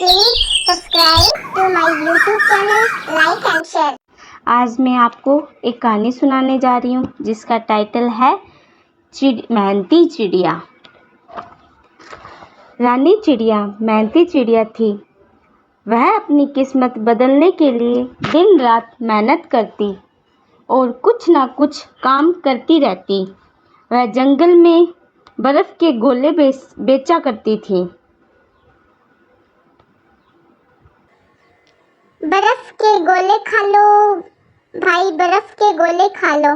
Please subscribe to my YouTube channel, like and share. आज मैं आपको एक कहानी सुनाने जा रही हूँ जिसका टाइटल है मेहनती चिड़िया। रानी चिड़िया मेहनती चिड़िया थी। वह अपनी किस्मत बदलने के लिए दिन रात मेहनत करती और कुछ ना कुछ काम करती रहती। वह जंगल में बर्फ़ के गोले बेचा करती थी। बर्फ के गोले खा लो भाई, बर्फ के गोले खा लो।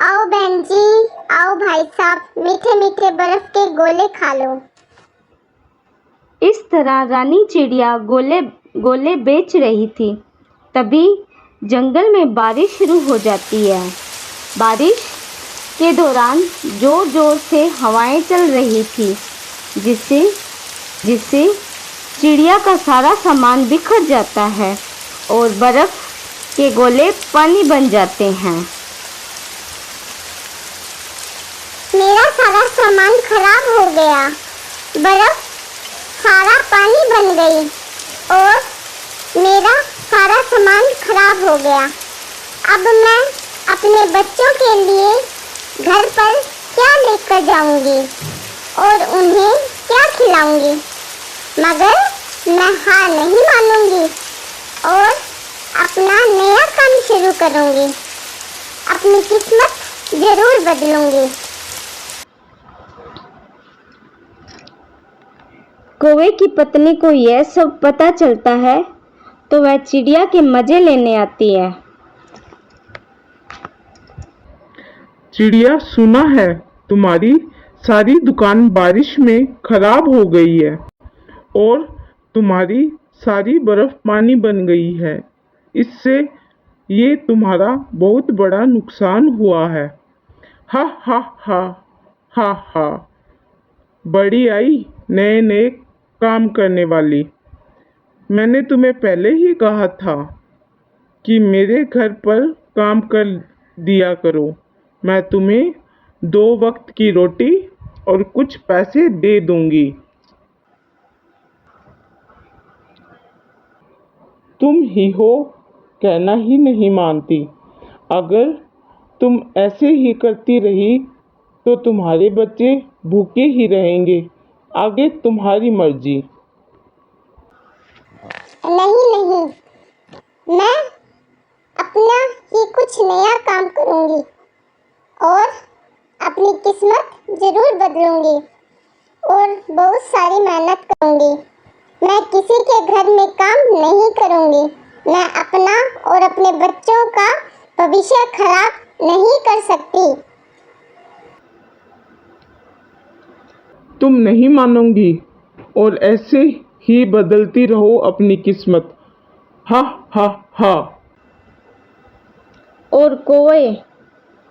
आओ बहन जी, आओ भाई साहब, मीठे मीठे बर्फ के गोले खा लो। इस तरह रानी चिड़िया गोले बेच रही थी। तभी जंगल में बारिश शुरू हो जाती है। बारिश के दौरान जोर जोर से हवाएं चल रही थी, जिससे चिड़िया का सारा सामान बिखर जाता है और बर्फ के गोले पानी बन जाते हैं। मेरा सारा सामान खराब हो गया। बर्फ सारा पानी बन गई और मेरा सारा सामान खराब हो गया। अब मैं अपने बच्चों के लिए घर पर क्या लेकर जाऊंगी और उन्हें क्या खिलाऊंगी? मगर मैं हार नहीं मानूंगी और अपना नया काम शुरू करूंगी। अपनी किस्मत जरूर बदलूंगी। कौवे की पत्नी को यह सब पता चलता है तो वह चिड़िया के मजे लेने आती है। चिड़िया, सुना है तुम्हारी सारी दुकान बारिश में खराब हो गई है और तुम्हारी सारी बर्फ पानी बन गई है। इससे ये तुम्हारा बहुत बड़ा नुकसान हुआ है। हा हा हा हा हा। बड़ी आई नए नए काम करने वाली। मैंने तुम्हें पहले ही कहा था कि मेरे घर पर काम कर दिया करो। मैं तुम्हें 2 वक्त की रोटी और कुछ पैसे दे दूंगी। तुम ही हो, कहना ही नहीं मानती। अगर तुम ऐसे ही करती रही तो तुम्हारे बच्चे भूखे ही रहेंगे। आगे तुम्हारी मर्जी। नहीं, मैं अपना ही कुछ नया काम करूंगी और अपनी किस्मत जरूर बदलूंगी और बहुत सारी मेहनत करूंगी। मैं किसी के घर में काम नहीं करूंगी। मैं अपना और अपने बच्चों का भविष्य खराब नहीं कर सकती। तुम नहीं मानोगी और ऐसे ही बदलती रहो अपनी किस्मत। हा हा हा। और कौवे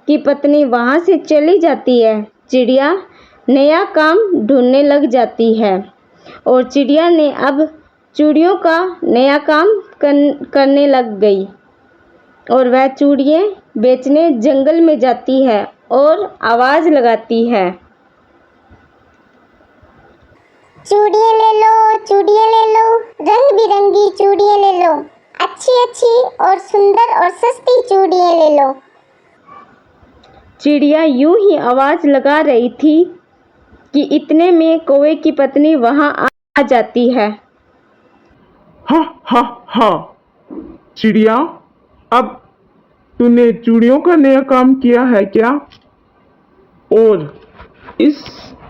की पत्नी वहाँ से चली जाती है। चिड़िया नया काम ढूंढने लग जाती है और चिड़िया ने अब चूड़ियों का नया काम करने लग गई और वह चूड़ियाँ बेचने जंगल में जाती है और आवाज़ लगाती है, चूड़ियाँ ले लो, चूड़ियाँ ले लो, रंग बिरंगी चूड़ियाँ ले लो, अच्छी अच्छी और सुंदर और सस्ती चूड़ियाँ ले लो। चिड़िया यूं ही आवाज़ लगा रही थी कि इतने में कौवे की पत्नी वहां आ जाती है। हा हा हा। चिड़िया, अब तूने चूड़ियों का नया काम किया है क्या? और इस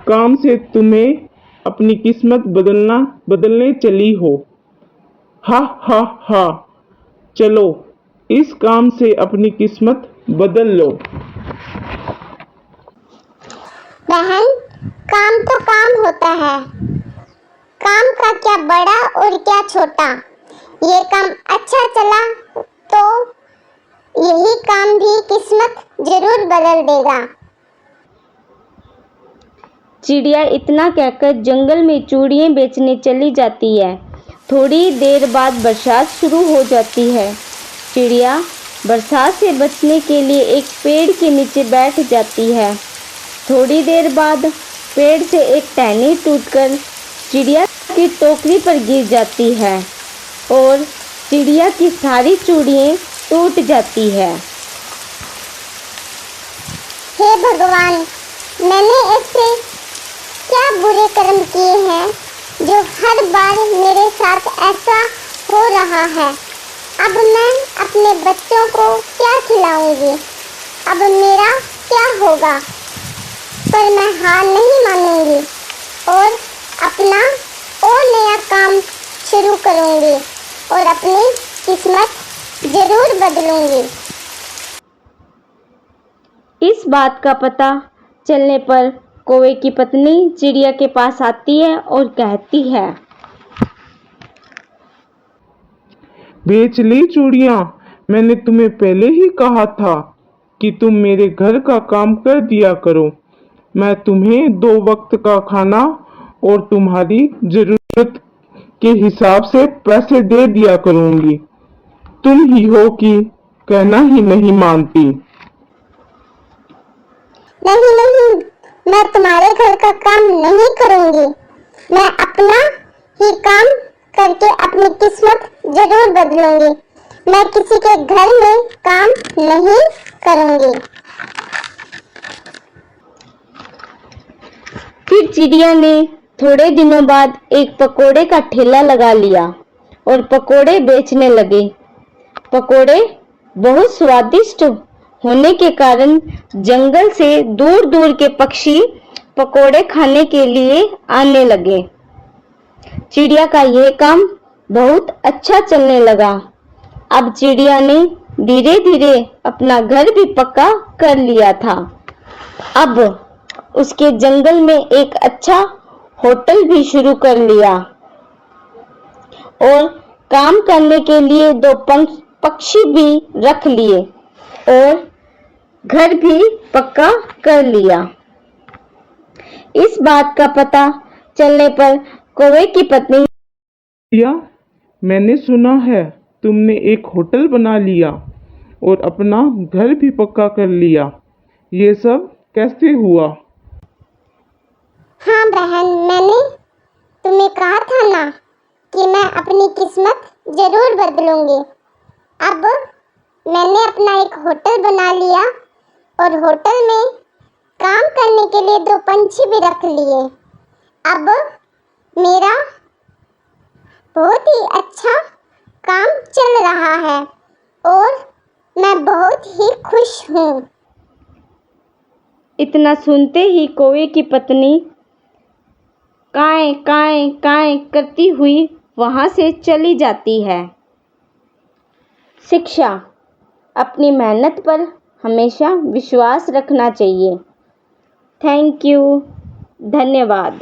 काम से तुम्हें अपनी किस्मत बदलने चली हो। हा हा हा। चलो इस काम से अपनी किस्मत बदल लो। बहन, काम तो काम होता है। काम का क्या बड़ा और क्या छोटा। ये काम अच्छा चला तो यही काम भी किस्मत जरूर बदल देगा। चिड़िया इतना कहकर जंगल में चूड़ियाँ बेचने चली जाती है। थोड़ी देर बाद बरसात शुरू हो जाती है। चिड़िया बरसात से बचने के लिए एक पेड़ के नीचे बैठ जाती है। थोड़ी देर बाद पेड़ से एक टहनी टूटकर चिड़िया की टोकरी पर गिर जाती है और चिड़िया की सारी चूड़ियाँ टूट जाती है। हे भगवान, मैंने ऐसे क्या बुरे कर्म किए हैं जो हर बार मेरे साथ ऐसा हो रहा है। अब मैं अपने बच्चों को क्या खिलाऊंगी? अब मेरा क्या होगा? पर मैं हार नहीं मानूंगी और अपना और नया काम शुरू करूंगी और अपनी किस्मत जरूर बदलूंगी। इस बात का पता चलने पर कौवे की पत्नी चिड़िया के पास आती है और कहती है, बेच ली चूड़ियाँ। मैंने तुम्हें पहले ही कहा था कि तुम मेरे घर का काम कर दिया करो। मैं तुम्हें 2 वक्त का खाना और तुम्हारी जरूरत के हिसाब से पैसे दे दिया करूंगी। तुम ही हो कि कहना ही नहीं मानती। नहीं नहीं, मैं तुम्हारे घर का काम नहीं करूंगी। मैं अपना ही काम करके अपनी किस्मत जरूर बदलूंगी। मैं किसी के घर में काम नहीं करूंगी। फिर चिड़िया ने थोड़े दिनों बाद एक पकोड़े का ठेला लगा लिया और पकोड़े बेचने लगे। पकोड़े बहुत स्वादिष्ट होने के कारण जंगल से दूर दूर के पक्षी पकोड़े खाने के लिए आने लगे। चिड़िया का यह काम बहुत अच्छा चलने लगा। अब चिड़िया ने धीरे धीरे अपना घर भी पक्का कर लिया था। अब उसके जंगल में एक अच्छा होटल भी शुरू कर लिया और काम करने के लिए 2 पक्षी भी रख लिए और घर भी पक्का कर लिया। इस बात का पता चलने पर कौवे की पत्नी, या मैंने सुना है तुमने एक होटल बना लिया और अपना घर भी पक्का कर लिया। ये सब कैसे हुआ? हाँ बहन, मैंने तुम्हें कहा था ना कि मैं अपनी किस्मत जरूर बदलूंगी। अब मैंने अपना एक होटल बना लिया और होटल में काम करने के लिए 2 पंछी भी रख लिए। अब मेरा बहुत ही अच्छा काम चल रहा है और मैं बहुत ही खुश हूँ। इतना सुनते ही कौवे की पत्नी काएं काएं काएं करती हुई वहां से चली जाती है। शिक्षा: अपनी मेहनत पर हमेशा विश्वास रखना चाहिए। Thank you. धन्यवाद।